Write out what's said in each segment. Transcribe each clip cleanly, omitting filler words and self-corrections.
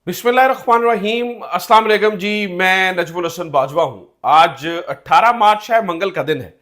बिस्मिल्लाहिर्रहमानिर्रहीम। अस्सलाम वालेकुम जी। मैं नजमुल हसन बाजवा हूं। आज 18 मार्च है, मंगल का दिन है।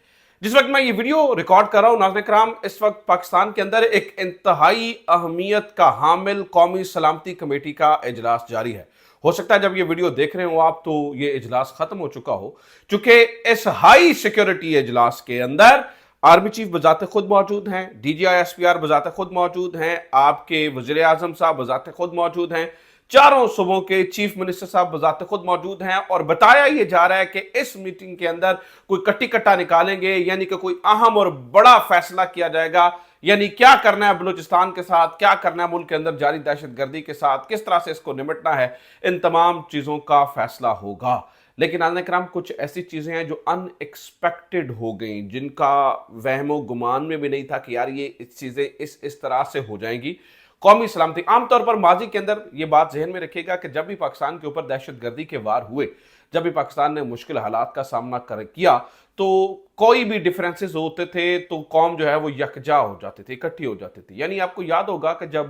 जिस वक्त मैं ये वीडियो रिकॉर्ड कर रहा हूं नाज़रीन कराम, इस वक्त पाकिस्तान के अंदर एक इंतहाई अहमियत का हामिल कौमी सलामती कमेटी का इजलास जारी है। हो सकता है जब ये वीडियो देख रहे हो आप तो ये इजलास खत्म हो चुका हो, चूंकि इस हाई सिक्योरिटी इजलास के अंदर आर्मी चीफ बजाते खुद मौजूद हैं, DGI SPR बजाते खुद मौजूद हैं, आपके वजीर आजम साहब बजाते खुद मौजूद हैं, चारों सूबों के चीफ मिनिस्टर साहब बजाते खुद मौजूद हैं। और बताया यह जा रहा है कि इस मीटिंग के अंदर कोई कट्टी कट्टा निकालेंगे, यानी कि कोई अहम और बड़ा फैसला किया जाएगा। यानी क्या करना है बलूचिस्तान के साथ, क्या करना है मुल्क के अंदर जारी दहशतगर्दी के साथ, किस तरह से इसको निपटना है, इन तमाम चीजों का फैसला होगा। लेकिन आने क्रम कुछ ऐसी चीजें हैं जो अनएक्सपेक्टेड हो गई, जिनका वहमो गुमान में भी नहीं था कि यार ये चीजें इस तरह से हो जाएंगी। कौमी सलामती, आमतौर पर माजी के अंदर यह बात जहन में रखिएगा कि जब भी पाकिस्तान के ऊपर दहशतगर्दी के वार हुए, जब भी पाकिस्तान ने मुश्किल हालात का सामना किया, तो कोई भी डिफरेंसेस होते थे तो कौम जो है वो यकजा हो जाती थी, इकट्ठी हो जाती थी। यानी आपको याद होगा कि जब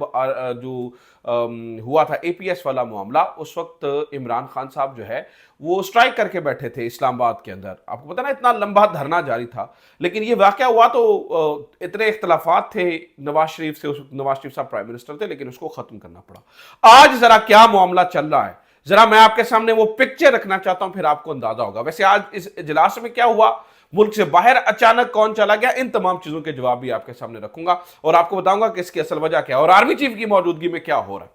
हुआ था APS वाला मामला, उस वक्त इमरान खान साहब जो है वो स्ट्राइक करके बैठे थे इस्लामाबाद के अंदर। आपको पता ना इतना लंबा धरना जारी था, लेकिन ये वाकया हुआ तो इतने इख्तलाफात थे नवाज शरीफ से, उस वक्त नवाज शरीफ साहब प्राइम मिनिस्टर थे, लेकिन उसको खत्म करना पड़ा। आज जरा क्या मामला चल रहा है, जरा मैं आपके सामने वो पिक्चर रखना चाहता हूं, फिर आपको अंदाजा होगा। वैसे आज इस इजलास में क्या हुआ, मुल्क से बाहर अचानक कौन चला गया, इन तमाम चीजों के जवाब भी आपके सामने रखूंगा और आपको बताऊंगा कि इसकी असल वजह क्या है और आर्मी चीफ की मौजूदगी में क्या हो रहा है।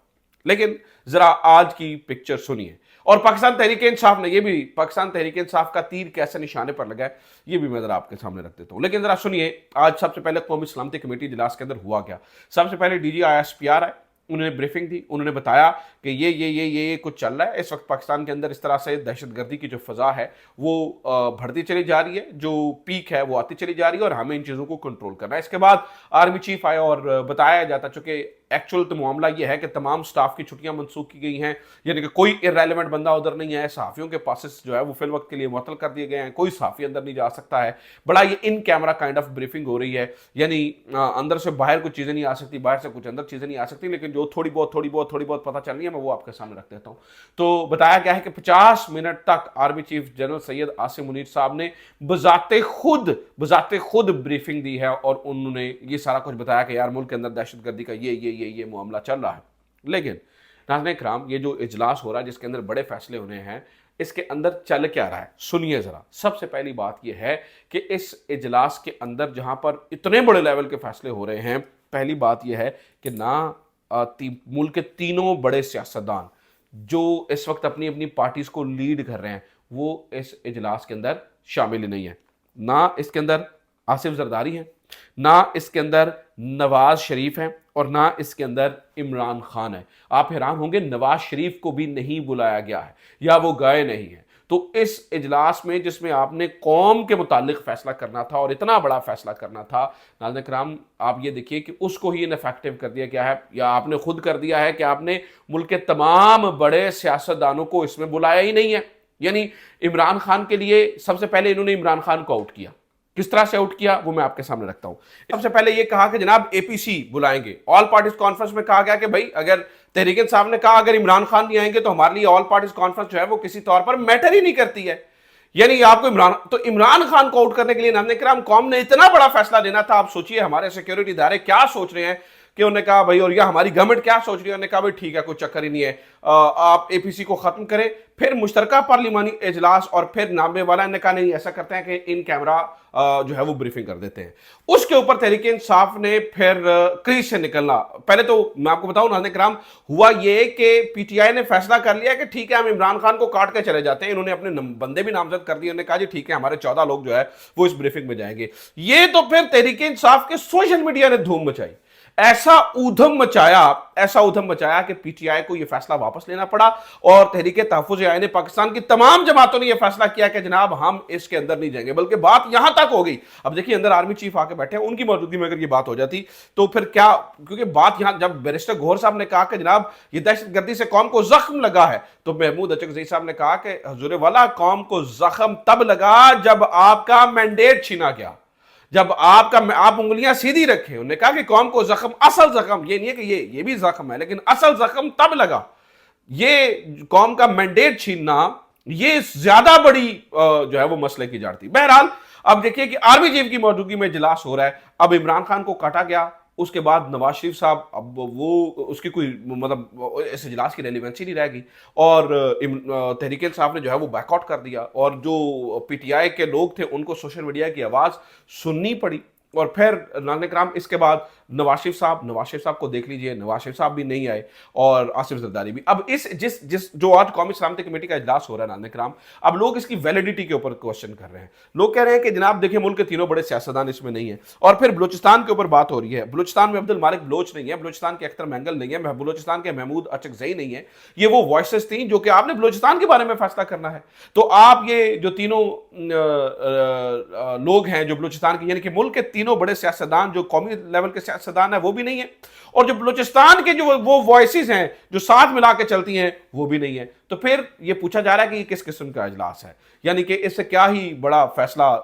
लेकिन जरा आज की पिक्चर सुनिए, और पाकिस्तान तहरीक इंसाफ ने, ये भी पाकिस्तान तहरीक इंसाफ का तीर कैसे निशाने पर लगा है, ये भी मैं जरा आपके सामने रख देता हूं। लेकिन जरा सुनिए आज सबसे पहले कौमी सलामती कमेटी इजलास के अंदर हुआ क्या। सबसे पहले DGI SPR आए, उन्होंने ब्रीफिंग दी, उन्होंने बताया कि ये कुछ चल रहा है इस वक्त पाकिस्तान के अंदर। इस तरह से दहशतगर्दी की जो फजा है वो बढ़ती चली जा रही है, जो पीक है वो आती चली जा रही है और हमें इन चीज़ों को कंट्रोल करना है। इसके बाद आर्मी चीफ आया और बताया जाता, चूंकि एक्चुअल तो मामला ये है कि तमाम स्टाफ की छुट्टियां मनसूख की गई हैं, यानी कि कोई इररेलेवेंट बंदा उधर नहीं है। सहाफ़ियों के पासेस जो है वो फिल वक्त के लिए मुअत्तल कर दिए गए हैं, कोई सहाफ़ी अंदर नहीं जा सकता है। बड़ा ये in camera kind of briefing हो रही है, यानी अंदर से बाहर कुछ चीज़ें नहीं आ सकती, बाहर से कुछ अंदर चीज़ें नहीं आ सकती, लेकिन जो थोड़ी बहुत पता चल रही है मैं वो आपके सामने रख देता हूँ। तो बताया गया है कि 50 मिनट तक army chief general Syed Asim Munir साहब ने बजाते खुद ब्रीफिंग दी है और उन्होंने ये सारा कुछ बताया कि यार मुल्क के अंदर दहशतगर्दी का ये मामला चल रहा है। लेकिन नाज़रीन इकराम, ये जो इजलास हो रहा है जिसके अंदर बड़े फैसले होने हैं, इसके अंदर चल क्या रहा है सुनिए जरा। सबसे पहली बात यह है कि इस इजलास के अंदर जहां पर इतने बड़े लेवल के फैसले हो रहे हैं, पहली बात यह है कि ना मुल्क के तीनों बड़े सियासतदान जो इस वक्त अपनी अपनी पार्टीज को लीड कर रहे हैं वो इस इजलास के अंदर शामिल ही नहीं है। ना इसके अंदर आसिफ जरदारी हैं, ना इसके अंदर नवाज शरीफ हैं और ना इसके अंदर इमरान खान है। आप हैरान होंगे, नवाज शरीफ को भी नहीं बुलाया गया है या वो गए नहीं है। तो इस इजलास में जिसमें आपने कौम के मुतालिक फैसला करना था और इतना बड़ा फैसला करना था, नाज़रीन कराम आप ये देखिए कि उसको ही इनफेक्टिव कर दिया गया है, या आपने खुद कर दिया है कि आपने मुल्क के तमाम बड़े सियासतदानों को इसमें बुलाया ही नहीं है। यानी इमरान खान के लिए सबसे पहले इन्होंने इमरान खान को आउट किया। किस तरह से आउट किया वो मैं आपके सामने रखता हूं। सबसे पहले ये कहा कि जनाब APC बुलाएंगे। ऑल पार्टीज कॉन्फ्रेंस में कहा गया कि भाई अगर तहरीक इंसाफ ने कहा अगर इमरान खान नहीं आएंगे तो हमारे लिए ऑल पार्टीज कॉन्फ्रेंस जो है वो किसी तौर पर मैटर ही नहीं करती है। यानी आपको इमरान खान को आउट करने के लिए नाज़रीन किराम कौम ने इतना बड़ा फैसला लेना था। आप सोचिए हमारे सिक्योरिटी इदारे क्या सोच रहे हैं कि उन्होंने कहा भाई, और या हमारी गवर्नमेंट क्या सोच रही है, उन्होंने कहा भाई ठीक है कोई चक्कर ही नहीं है, आप APC को खत्म करें, फिर मुश्तरका पार्लिमानी इजलास और फिर नामे वाला ने कहा नहीं ऐसा करते हैं कि इन कैमरा जो है वो ब्रीफिंग कर देते हैं। उसके ऊपर तहरीक इंसाफ ने फिर क्रीज से निकलना। पहले तो मैं आपको बताऊं नाज़रीन किराम, हुआ ये कि PTI ने फैसला कर लिया कि ठीक है हम इमरान खान को काट के चले जाते हैं। इन्होंने अपने बंदे भी नामजद कर दिए, उन्होंने कहा जी ठीक है हमारे 14 लोग जो है वो इस ब्रीफिंग में जाएंगे। ये तो फिर तहरीक इंसाफ के सोशल मीडिया ने धूम मचाई, ऐसा ऊधम मचाया कि PTI को यह फैसला वापस लेना पड़ा और तहरीक तहफ़्फ़ुज़ आईन पाकिस्तान की तमाम जमातों ने यह फैसला किया कि जनाब हम इसके अंदर नहीं जाएंगे। बल्कि बात यहां तक हो गई, अब देखिए अंदर आर्मी चीफ आके बैठे हैं, उनकी मौजूदगी में अगर ये बात हो जाती तो फिर क्या, क्योंकि बात यहां जब बैरिस्टर गौहर साहब ने कहा कि जनाब ये दहशतगर्दी से कौम को जख्म लगा है, तो महमूद अचकज़ई साहब ने कहा कि हुजूर वाला कौम को जख्म तब लगा जब आपका मैंडेट छीना गया, जब आप उंगलियां सीधी रखे। उन्होंने कहा कि कौम को जख्म, असल जख्म ये नहीं है कि ये भी जख्म है, लेकिन असल जख्म तब लगा ये कौम का मैंडेट छीनना, ये ज्यादा बड़ी जो है वो मसले की जड़ थी। बहरहाल अब देखिए कि आर्मी चीफ की मौजूदगी में इजलास हो रहा है। अब इमरान खान को काटा गया, उसके बाद नवाज शरीफ साहब, अब वो उसकी कोई मतलब इस इजलास की रेलिवेंसी नहीं रहेगी, और तहरीक इंसाफ ने जो है वो बैकआउट कर दिया, और जो पीटीआई के लोग थे उनको सोशल मीडिया की आवाज सुननी पड़ी। और फिर नाज़रीन कराम इसके बाद नवाज शरीफ साहब को देख लीजिए, नवाज शरीफ साहब भी नहीं आए, और आसिफ जरदारी भी। अब इस जिस जिस जो आज कौमी सलामती कमेटी का इजलास हो रहा है नाज़रीन कराम, अब लोग इसकी वैलिडिटी के ऊपर क्वेश्चन कर रहे हैं। लोग कह रहे हैं कि जनाब देखिए मुल्क के तीनों बड़े सियासतदान इसमें नहीं है। और फिर बलूचिस्तान के ऊपर बात हो रही है, बलूचिस्तान में अब्दुल मालिक बलोच नहीं है, बलूचिस्तान के अख्तर महंगल नहीं है, बलूचिस्तान के महमूद अचकजई नहीं है। ये वो वॉइसेस थी जो कि आपने बलूचिस्तान के बारे में फैसला करना है। तो आप ये जो तीनों लोग हैं जो बलूचिस्तान के, यानी कि मुल्क के तीनों बड़े सियासतदान जो कौमी लेवल के सियासतदान है वो भी नहीं है, और जो बलूचिस्तान के जो वो वॉइसेस हैं जो साथ मिला के चलती हैं वो भी नहीं है। तो फिर ये पूछा जा रहा है कि ये किस किस्म का इजलास है, यानी कि इससे क्या ही बड़ा फैसला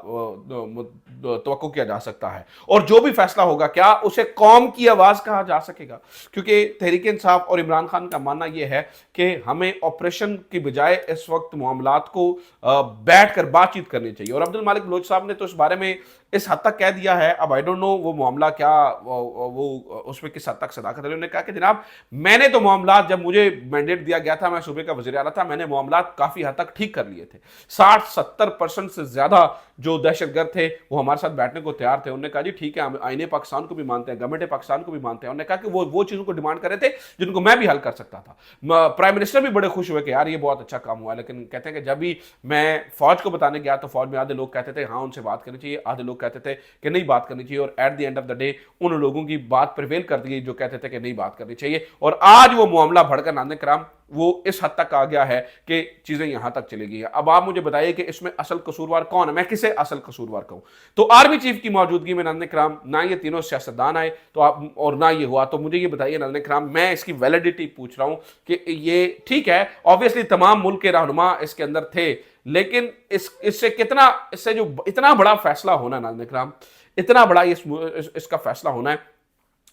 तवक्को किया जा सकता है, और जो भी फैसला होगा क्या उसे कौम की आवाज कहा जा सकेगा? क्योंकि तहरीक इंसाफ और इमरान खान का मानना यह है कि हमें ऑपरेशन की बजाय इस वक्त मामलात को बैठकर बातचीत करनी चाहिए। और अब्दुल मालिक बलोच साहब ने तो इस बारे में इस हद तक कह दिया है, अब आई डोंट नो वो मामला क्या, वो उसमें किस हद तक सदाकत है। उन्होंने कहा कि जनाब मैंने तो मामला, जब मुझे मैंडेट दिया गया था, मैं सूबे का वज़ीर आला था, मैंने मामला काफी हद तक ठीक कर लिए थे। 60-70% से ज्यादा जो दहशतगर्द थे वो हमारे साथ बैठने को तैयार थे। उन्होंने कहा जी ठीक है, हम आईने पाकिस्तान को भी मानते हैं, गवर्नमेंट पाकिस्तान को भी मानते हैं। उन्होंने कहा कि वो चीजों को डिमांड कर रहे थे जिनको मैं भी हल कर सकता था। प्राइम मिनिस्टर भी बड़े खुश हुए कि यार ये बहुत अच्छा काम हुआ, लेकिन कहते हैं कि जब भी मैं फौज को बताने गया तो फौज में आधे लोग कहते थे हाँ उनसे बात करनी चाहिए, आधे लोग कहते थे कि नहीं बात करनी चाहिए, और at the end of the day उन लोगों की बात प्रिवेल कर दी जो कहते थे कि नहीं बात करनी चाहिए। और आज वो मामला बढ़कर नाज़रीन कराम वो इस हद तक आ गया है कि चीजें यहां तक चली गई हैं। अब आप मुझे बताइए कि इसमें असल कसूरवार कौन है, मैं किसे असल कसूरवार कहूं? तो आर्मी चीफ की मौजूदगी में नाज़रीन कराम ना ये तीनों सियासतदान आए तो आप, और ना ये हुआ, तो मुझे ये बताइए नाज़रीन कराम, मैं इसकी वैलिडिटी पूछ रहा हूं कि ये ठीक है, ऑब्वियसली तमाम मुल्क के रहनुमा इसके अंदर थे, लेकिन इससे कितना, इससे जो इतना बड़ा फैसला होना नाज़रीन कराम, इतना बड़ा इसका फैसला होना है,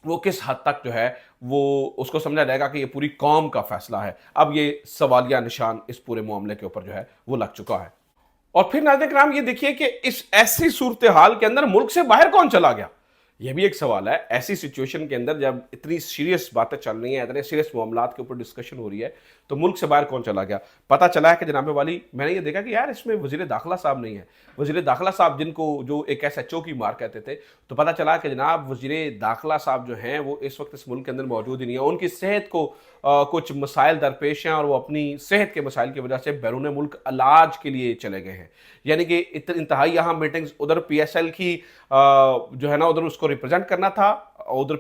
वो किस हद तक जो है वो उसको समझा जाएगा कि ये पूरी कौम का फैसला है? अब ये सवालिया निशान इस पूरे मामले के ऊपर जो है वो लग चुका है। और फिर नाज़रीन कराम ये देखिए कि इस ऐसी सूरत हाल के अंदर मुल्क से बाहर कौन चला गया, यह भी एक सवाल है। ऐसी सिचुएशन के अंदर जब इतनी सीरियस बातें चल रही हैं, इतने सीरियस मामलात के ऊपर डिस्कशन हो रही है, तो मुल्क से बाहर कौन चला गया? पता चला है कि जनाब वाली, मैंने ये देखा कि यार इसमें वजीर दाखिला साहब नहीं है। वजीर दाखिला साहब जिनको जो एक SHO की मार कहते थे, तो पता चला कि जनाब वजीर दाखिला साहब जो हैं वो इस वक्त इस मुल्क के अंदर मौजूद ही नहीं है। उनकी सेहत को कुछ मसाइल दरपेश हैं, और वो अपनी सेहत के मसाइल की वजह से बैरून मुल्क इलाज के लिए चले गए हैं। यानी कि इंतहाई यहाँ मीटिंग्स, उधर PSL की जो है ना उधर उसको रिप्रेजेंट करना था, उधर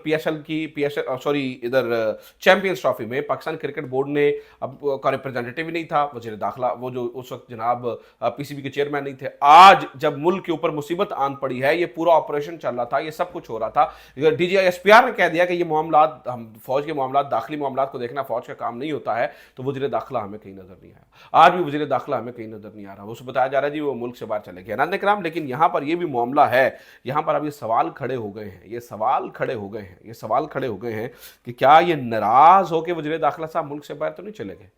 इधर चैंपियंस ट्रॉफी में पाकिस्तान क्रिकेट बोर्ड ने अब का रिप्रेजेंटेटिव ही नहीं था, वजीर दाखिला वो जो उस वक्त जनाब PCB के चेयरमैन नहीं थे। आज जब मुल्क के ऊपर मुसीबत आन पड़ी है, ये पूरा ऑपरेशन चल रहा था, ये सब कुछ हो रहा था, DGI SPR ने कह दिया कि ये मामला, हम फौज के मामला, दाखिली मामला को देखना फौज का काम नहीं होता है, तो वजीर दाखिला हमें कहीं नजर नहीं आया। आज भी वजीर दाखिला हमें कहीं नजर नहीं आ रहा। उसको बताया जा रहा है जी वो मुल्क से बाहर चले गए नाज़रीन कराम। लेकिन यहाँ पर ये भी मामला है, यहाँ पर अब ये सवाल खड़े हो गए हैं, ये सवाल खड़े हो गए हैं कि क्या ये नाराज होकर वजीर दाखिला साहब मुल्क से बाहर तो नहीं चले गए?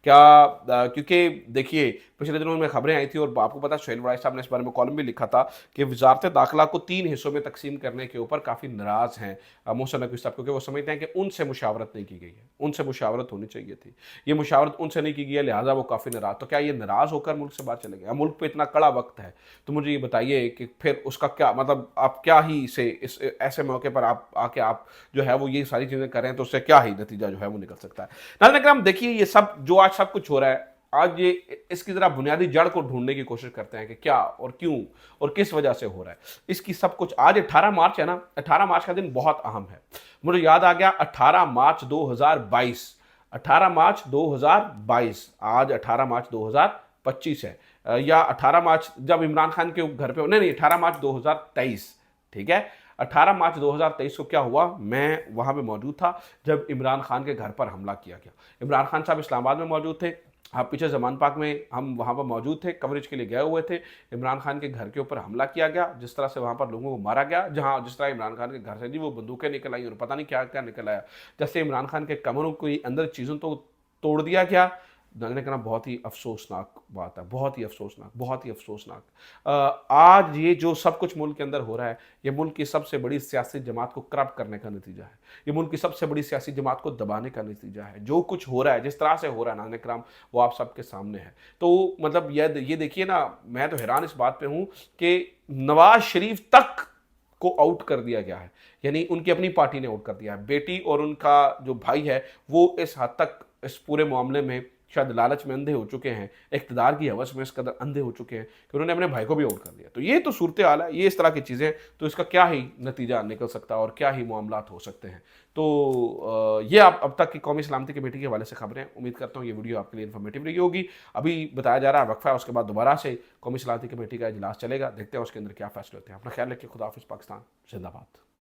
क्या क्योंकि देखिए पिछले दिनों में खबरें आई थी, और आपको पता सुहेल वड़ाई साहब ने इस बारे में कॉलम भी लिखा था कि वजारत दाखिला को 3 हिस्सों में तकसीम करने के ऊपर काफ़ी नाराज़ हैं मोहसिन नकवी साहब, क्योंकि वो समझते हैं कि उनसे मुशावरत नहीं की गई है, उनसे मुशावरत होनी चाहिए थी, ये मुशावरत उनसे नहीं की गई है, लिहाजा वो काफ़ी नाराज़। तो क्या ये नाराज़ होकर मुल्क से बाहर चले गए? मुल्क पर इतना कड़ा वक्त है, तो मुझे ये बताइए कि फिर उसका क्या मतलब, आप क्या ही से इस ऐसे मौके पर आप आके आप जो है वो ये सारी चीज़ें करें, तो उससे क्या ही नतीजा जो है वो निकल सकता है? नाज़रीन कराम देखिए, ये सब जो आज सब कुछ हो रहा है, आज ये इसकी जरा बुनियादी जड़ को ढूंढने की कोशिश करते हैं कि क्या और क्यों और किस वजह से हो रहा है। इसकी सब कुछ, आज 18 मार्च है ना, 18 मार्च का दिन बहुत अहम है। मुझे याद आ गया 18 मार्च 2022, 18 मार्च 2022, आज 18 मार्च 2025 है, या 18 मार्च जब इमरान खान के घर पे, नहीं 18 मार्च 2023, ठीक है। 18 मार्च 2023 को क्या हुआ, मैं वहां पे मौजूद था जब इमरान खान के घर पर हमला किया गया। इमरान खान साहब इस्लामाबाद में मौजूद थे, आप पीछे जमान पाक में हम वहाँ पर मौजूद थे, कवरेज के लिए गए हुए थे। इमरान खान के घर के ऊपर हमला किया गया, जिस तरह से वहाँ पर लोगों को मारा गया, जहाँ जिस तरह इमरान खान के घर से जी वो बंदूकें निकल आई और पता नहीं क्या क्या निकल आया। जैसे इमरान खान के कमरों के अंदर चीज़ों तो तोड़ दिया गया। मैंने कहा बहुत ही अफसोसनाक बात है, बहुत ही अफसोसनाक, बहुत ही अफसोसनाक। आज ये जो सब कुछ मुल्क के अंदर हो रहा है, ये मुल्क की सबसे बड़ी सियासी जमात को करप्ट करने का नतीजा है। ये मुल्क की सबसे बड़ी सियासी जमात को दबाने का नतीजा है। जो कुछ हो रहा है, जिस तरह से हो रहा है नाज़रीन किराम, वो आप सबके सामने है। तो मतलब ये देखिए ना, मैं तो हैरान इस बात पे हूँ कि नवाज शरीफ तक को आउट कर दिया गया है, यानी उनकी अपनी पार्टी ने आउट कर दिया है। बेटी और उनका जो भाई है वो इस हद तक इस पूरे मामले में शायद लालच में अंधे हो चुके हैं, इक़्तिदार की हवस में इस कदर अंधे हो चुके हैं कि उन्होंने अपने भाई को भी आउट कर दिया। तो ये तो सूरत हाल है, ये इस तरह की चीज़ें, तो इसका क्या ही नतीजा निकल सकता है और क्या ही मामलात हो सकते हैं। तो ये आप अब तक की कौमी सलामती कमेटी के हवाले से खबरें। उम्मीद करता हूँ ये वीडियो आपके लिए इन्फॉर्मेटिव रही होगी। अभी बताया जा रहा है वक्फा है, उसके बाद दोबारा से कौमी सलामती कमेटी का इजलास चलेगा, देखते हैं उसके अंदर क्या फैसले होते हैं। अपना ख्याल रखिए, खुदा हाफिज़, पाकिस्तान जिंदाबाद।